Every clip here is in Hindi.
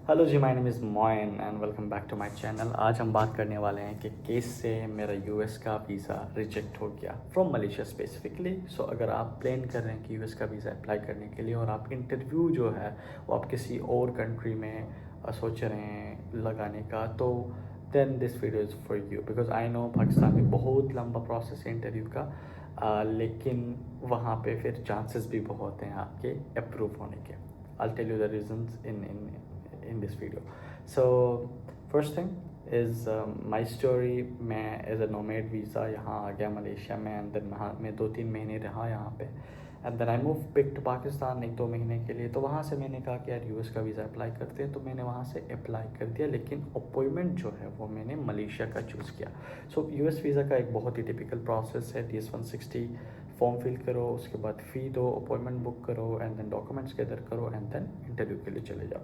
हेलो जी, my name is Moin and welcome back to my channel. आज हम बात करने वाले हैं कि केस से मेरा यूएस का वीज़ा रिजेक्ट हो गया फ्रॉम मलेशिया स्पेसिफिकली। सो अगर आप प्लान कर रहे हैं कि यूएस का वीज़ा अप्लाई करने के लिए और आप इंटरव्यू जो है वो आप किसी और कंट्री में सोच रहे हैं लगाने का, तो then this video is for you because I know Pakistan में बहुत लंबा प्रोसेस है इंटरव्यू का। लेकिन वहाँ पे फिर चांसेस भी बहुत हैं आपके अप्रूव होने के। I'll tell you the reasons in this video. So first thing is my story. मैं एज अ नोमेड वीज़ा यहाँ आ गया मलेशिया में, एंड देन मैं 2-3 महीने रहा यहाँ पे, and then I move back to Pakistan 1-2 महीने के लिए। तो वहाँ से मैंने कहा कि यार यूएस का वीज़ा अप्लाई करते हैं, तो मैंने वहाँ से अप्लाई कर दिया, लेकिन अपॉइंटमेंट जो है वो मैंने मलेशिया का चूज़ किया। सो यूएस वीज़ा का एक बहुत ही टिपिकल प्रोसेस है। DS-160 फॉर्म फिल करो, उसके बाद फ़ी दो, अपॉइंटमेंट बुक करो, एंड देन डॉक्यूमेंट्स गैदर करो, एंड देन इंटरव्यू के लिए चले जाओ।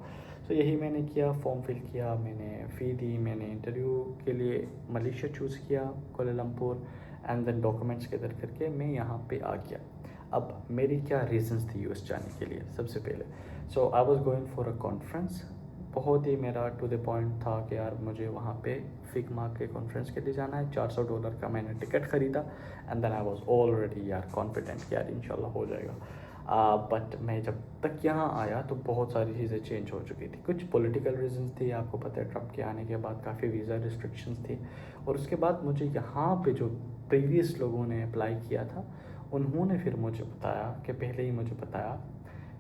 सो यही मैंने किया, फॉर्म फिल किया, मैंने फ़ी दी, मैंने इंटरव्यू के लिए मलेशिया चूज़ किया, Kuala Lumpur, and then documents gather करके मैं यहाँ पे आ गया। अब मेरी क्या रीजंस थी यूएस जाने के लिए? सबसे पहले so I was going for a conference. बहुत ही मेरा टू द पॉइंट था कि यार मुझे वहाँ पे फिग्मा के कॉन्फ्रेंस के लिए जाना है। $400 का मैंने टिकट ख़रीदा, and then I was already यार कॉन्फिडेंट कि यार इंशाल्लाह हो जाएगा। बट मैं जब तक यहाँ आया तो बहुत सारी चीज़ें चेंज हो चुकी थी। कुछ पॉलिटिकल रीजंस थी, आपको पता है ट्रम्प के आने के बाद काफ़ी वीज़ा रिस्ट्रिक्शंस थी, और उसके बाद मुझे यहाँ पे जो प्रीवियस लोगों ने अप्लाई किया था उन्होंने फिर मुझे बताया कि पहले ही मुझे बताया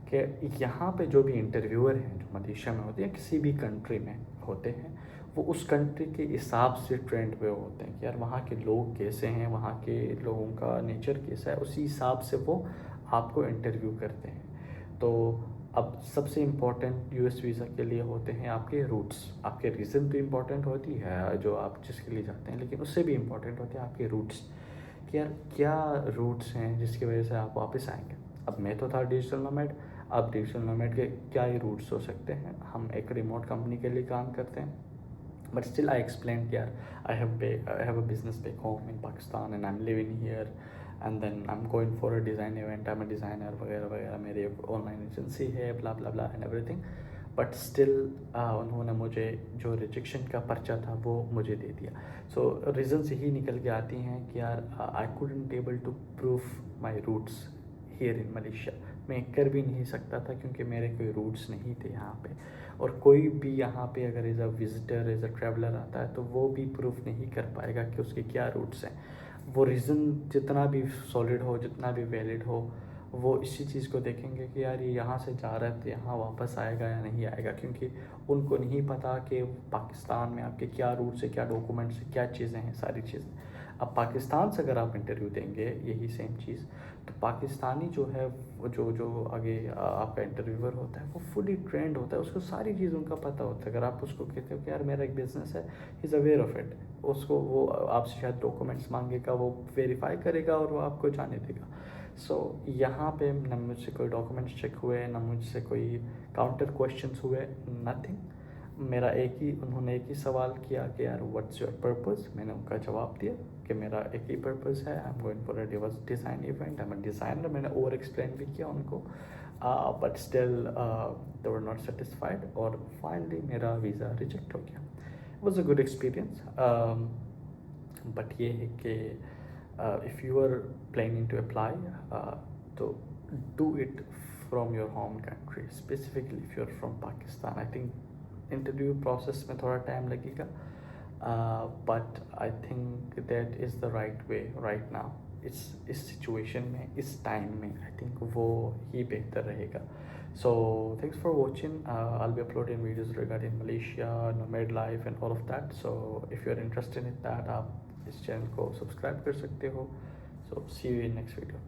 कि यहाँ पे जो भी इंटरव्यूअर हैं जो मलेशिया में होते हैं, किसी भी कंट्री में होते हैं, वो उस कंट्री के हिसाब से ट्रेंड पे होते हैं कि यार वहाँ के लोग कैसे हैं, वहाँ के लोगों का नेचर कैसा है, उसी हिसाब से वो आपको इंटरव्यू करते हैं। तो अब सबसे इम्पोर्टेंट यूएस वीज़ा के लिए होते हैं आपके रूट्स। आपके रीज़न तो इम्पॉर्टेंट होती है जो आप जिसके लिए जाते हैं, लेकिन उससे भी इम्पॉर्टेंट होते हैं आपके रूट्स कि यार क्या रूट्स हैं जिसकी वजह से आप वापस आएंगे। अब मैं तो था डिजिटल नोमैड। अब डिजिटल नोमैड के क्या ही रूट्स हो सकते हैं? हम एक रिमोट कंपनी के लिए काम करते हैं, but still I explained यार I have a business back home in Pakistan and I'm living here, and then I'm going for a design event, I'm a designer वगैरह वगैरह, मेरी एक ऑनलाइन एजेंसी है, blah blah blah and everything. But still उन्होंने मुझे जो रिजेक्शन का पर्चा था वो मुझे दे दिया। सो रीजंस यही निकल के आती हैं कि यार आई couldn't able to prove my roots here in Malaysia। मैं कर भी नहीं सकता था क्योंकि मेरे कोई रूट्स नहीं थे यहाँ पे, और कोई भी यहाँ पे अगर as a visitor as a traveller आता है तो वो भी प्रूफ नहीं कर पाएगा कि उसके क्या रूट्स हैं। वो रीज़न जितना भी सॉलिड हो, जितना भी वैलिड हो, वो इसी चीज़ को देखेंगे कि यार ये यहाँ से जा रहा है तो यहाँ वापस आएगा या नहीं आएगा, क्योंकि उनको नहीं पता कि पाकिस्तान में आपके क्या रूट्स है, क्या डॉक्यूमेंट्स है, क्या चीज़ें हैं, सारी चीज़ें। अब पाकिस्तान से अगर आप इंटरव्यू देंगे यही सेम चीज़, तो पाकिस्तानी जो है वो जो आगे आपका इंटरव्यूअर होता है वो फुली ट्रेंड होता है, उसको सारी चीज़ उनका पता होता है। अगर आप उसको कहते हो कि यार मेरा एक बिज़नेस है, he is aware of it, उसको वो आपसे शायद डॉक्यूमेंट्स मांगेगा, वो वेरीफाई करेगा और वो आपको जाने देगा। सो यहाँ पे ना मुझसे कोई डॉक्यूमेंट्स चेक हुए, ना मुझसे कोई काउंटर क्वेश्चंस हुए, नथिंग। मेरा उन्होंने एक ही सवाल किया कि यार व्हाट्स योर पर्पस। मैंने उनका जवाब दिया कि मेरा एक ही पर्पस है, I am going for a design event, I am a designer. मैंने ओवर एक्सप्लेन भी किया उनको, but still they were not satisfied, और फाइनली मेरा वीज़ा रिजेक्ट हो गया। It was a good experience, but ये है कि if you are planning to apply, तो do it from your home country, specifically if you are from Pakistan. I think interview process में थोड़ा टाइम लगेगा, but I think that is the right way right now. इस सिचुएशन में, इस टाइम में आई थिंक वो ही बेहतर रहेगा। So thanks for watching. I will be uploading videos regarding Malaysia, nomad life and all of that. So if you are interested in that, आप इस चैनल को सब्सक्राइब कर सकते हो। So see you in next video.